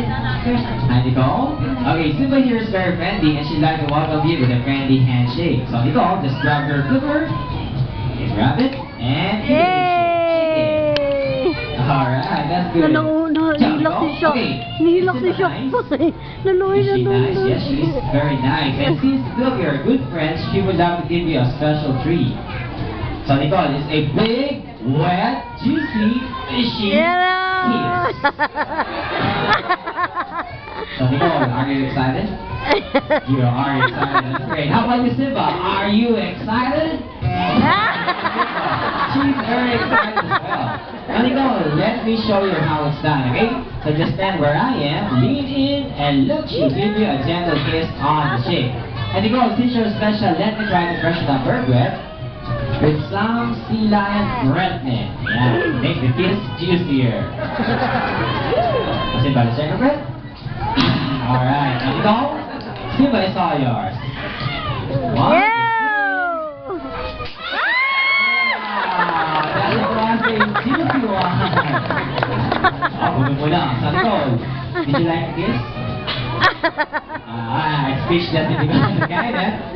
Hi, Nicole. Okay, Simba here is very friendly and she'd like to welcome you with a friendly handshake. So, Nicole, just grab your clipper, grab it, and give it a shake. Alright, that's good. Nahilak si siya. Nahilak si siya. Is she nice? Yes, she's very nice. And since two of you are good friends, she would love to give you a special treat. So, Nicole, it's a big, wet, juicy, fishy kiss. So, Nicole, are you excited? You are excited. That's great. How about you, Simba? Are you excited? She's very excited as well. Now, Nicole, let me show you how it's done, okay? So just stand where I am, lean in, and look, she'll give you a gentle kiss on the cheek. And Nicole, since you're special, let me try to freshen up her breath with some sea lion breathness. Yeah, make the kiss juicier. Simba, let's check her breath. Alright, now Nicole, Simba is all yours. One. Juicy one. Muna. So, Nicole, did you like the kiss? Speechless if you got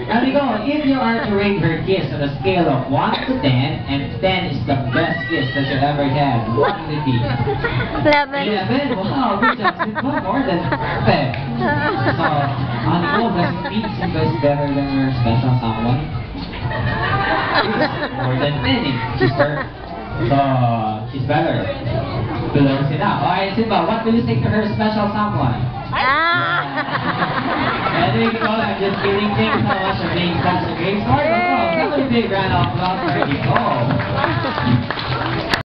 Now, Nicole, if you are to rate her kiss on a scale of 1 to 10, and 10 is the best kiss that you've ever had, what would it be? 11. 11? Wow, good job, Simba. More than perfect. So, Nicole, does it mean Simba is better than her special someone? More than many. So, she's better. Close enough. Alright, Simba, what will you say to her special someone? And there you go, I'm just kidding. Thank you so much for being such a great sport. Give a big round of applause for Nicole.